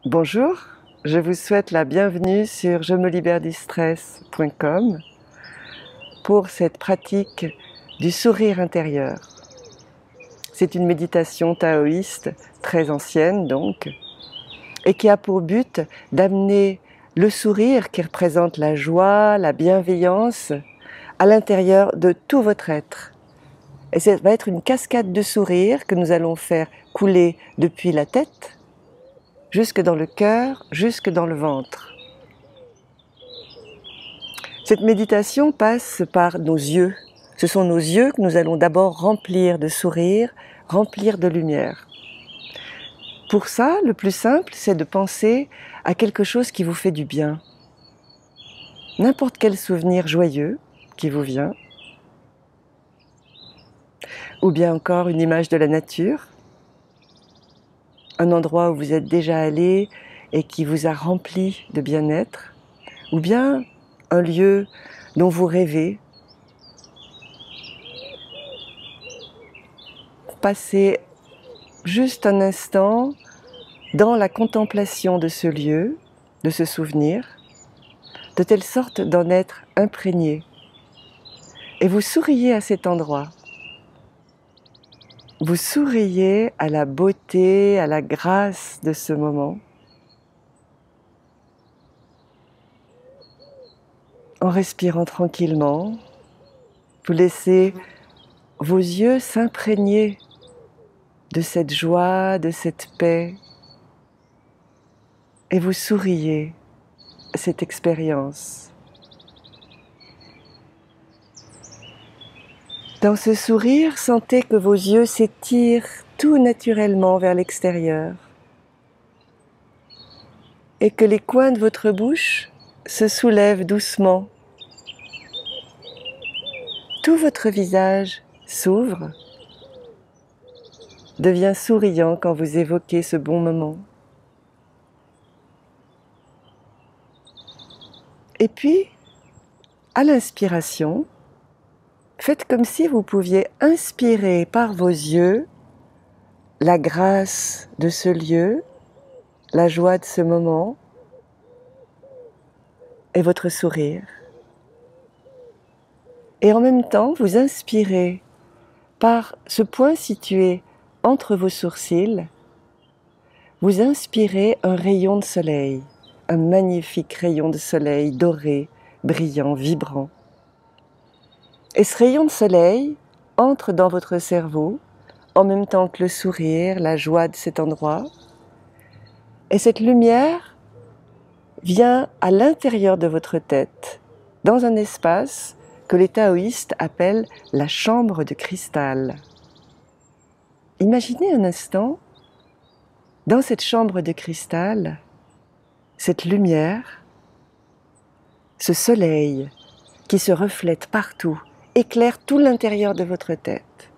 Bonjour, je vous souhaite la bienvenue sur je-me-libère-du-stress.com pour cette pratique du sourire intérieur. C'est une méditation taoïste très ancienne donc, et qui a pour but d'amener le sourire qui représente la joie, la bienveillance à l'intérieur de tout votre être. Et ça va être une cascade de sourires que nous allons faire couler depuis la tête jusque dans le cœur, jusque dans le ventre. Cette méditation passe par nos yeux. Ce sont nos yeux que nous allons d'abord remplir de sourire, remplir de lumière. Pour ça, le plus simple, c'est de penser à quelque chose qui vous fait du bien. N'importe quel souvenir joyeux qui vous vient. Ou bien encore une image de la nature. Un endroit où vous êtes déjà allé et qui vous a rempli de bien-être. Ou bien un lieu dont vous rêvez. Passez juste un instant dans la contemplation de ce lieu, de ce souvenir, de telle sorte d'en être imprégné. Et vous souriez à cet endroit. Vous souriez à la beauté, à la grâce de ce moment. En respirant tranquillement, vous laissez vos yeux s'imprégner de cette joie, de cette paix, et vous souriez à cette expérience. Dans ce sourire, sentez que vos yeux s'étirent tout naturellement vers l'extérieur et que les coins de votre bouche se soulèvent doucement. Tout votre visage s'ouvre, devient souriant quand vous évoquez ce bon moment. Et puis, à l'inspiration, faites comme si vous pouviez inspirer par vos yeux la grâce de ce lieu, la joie de ce moment et votre sourire. Et en même temps, vous inspirez par ce point situé entre vos sourcils, vous inspirez un rayon de soleil, un magnifique rayon de soleil doré, brillant, vibrant. Et ce rayon de soleil entre dans votre cerveau en même temps que le sourire, la joie de cet endroit. Et cette lumière vient à l'intérieur de votre tête, dans un espace que les taoïstes appellent la chambre de cristal. Imaginez un instant, dans cette chambre de cristal, cette lumière, ce soleil qui se reflète partout, éclaire tout l'intérieur de votre tête.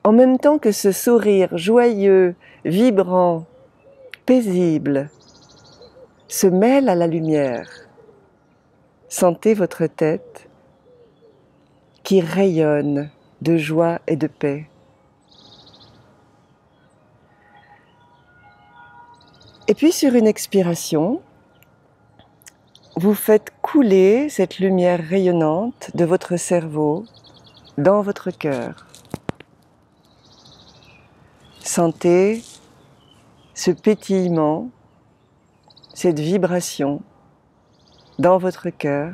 En même temps que ce sourire joyeux, vibrant, paisible, se mêle à la lumière. Sentez votre tête qui rayonne de joie et de paix. Et puis sur une expiration, vous faites couler cette lumière rayonnante de votre cerveau dans votre cœur. Sentez ce pétillement, cette vibration dans votre cœur,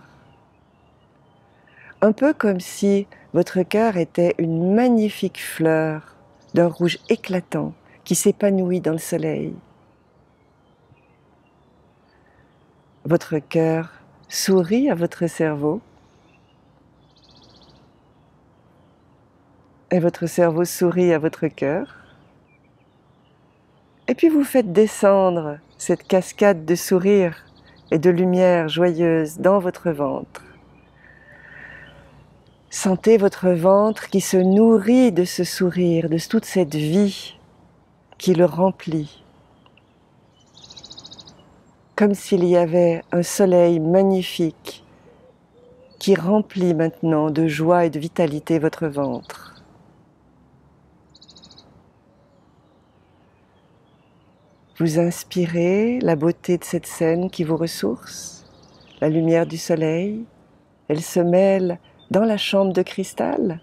un peu comme si votre cœur était une magnifique fleur d'un rouge éclatant qui s'épanouit dans le soleil. Votre cœur sourit à votre cerveau et votre cerveau sourit à votre cœur. Et puis vous faites descendre cette cascade de sourires et de lumière joyeuse dans votre ventre. Sentez votre ventre qui se nourrit de ce sourire, de toute cette vie qui le remplit. Comme s'il y avait un soleil magnifique qui remplit maintenant de joie et de vitalité votre ventre. Vous inspirez la beauté de cette scène qui vous ressource, la lumière du soleil, elle se mêle dans la chambre de cristal.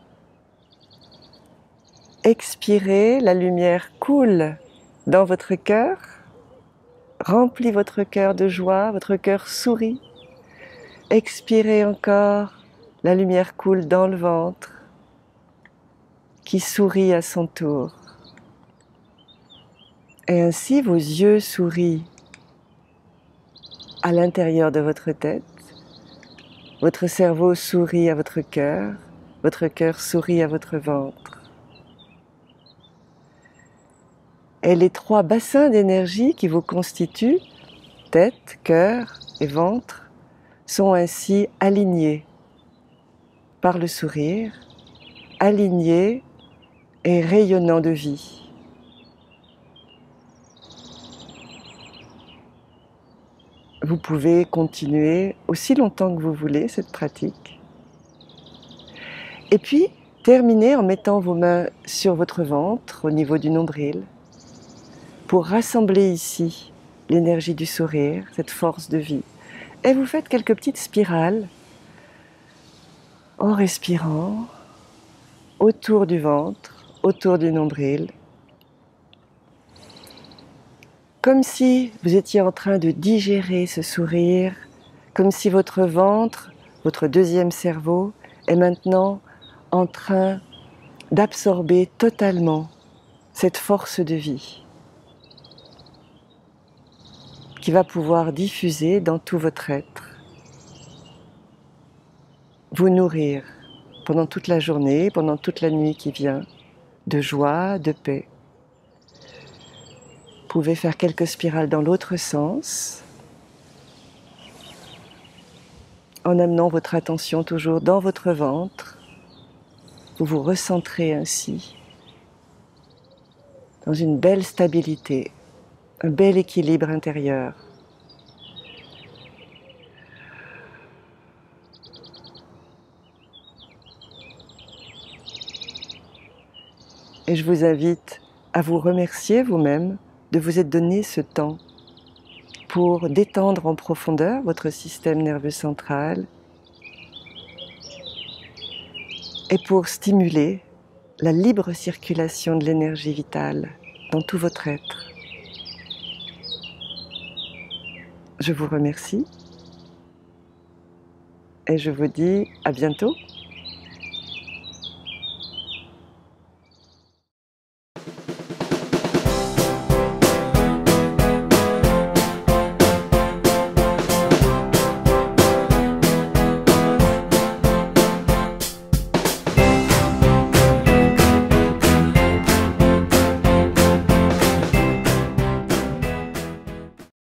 Expirez, la lumière coule dans votre cœur, remplit votre cœur de joie, votre cœur sourit. Expirez encore, la lumière coule dans le ventre, qui sourit à son tour. Et ainsi vos yeux sourient à l'intérieur de votre tête, votre cerveau sourit à votre cœur sourit à votre ventre. Et les trois bassins d'énergie qui vous constituent, tête, cœur et ventre, sont ainsi alignés par le sourire, alignés et rayonnants de vie. Vous pouvez continuer aussi longtemps que vous voulez cette pratique. Et puis, terminez en mettant vos mains sur votre ventre, au niveau du nombril, pour rassembler ici l'énergie du sourire, cette force de vie. Et vous faites quelques petites spirales en respirant autour du ventre, autour du nombril, comme si vous étiez en train de digérer ce sourire, comme si votre ventre, votre deuxième cerveau, est maintenant en train d'absorber totalement cette force de vie qui va pouvoir diffuser dans tout votre être, vous nourrir pendant toute la journée, pendant toute la nuit qui vient, de joie, de paix. Vous pouvez faire quelques spirales dans l'autre sens, en amenant votre attention toujours dans votre ventre. Vous vous recentrez ainsi dans une belle stabilité, un bel équilibre intérieur. Et je vous invite à vous remercier vous-même de vous être donné ce temps pour détendre en profondeur votre système nerveux central et pour stimuler la libre circulation de l'énergie vitale dans tout votre être. Je vous remercie et je vous dis à bientôt.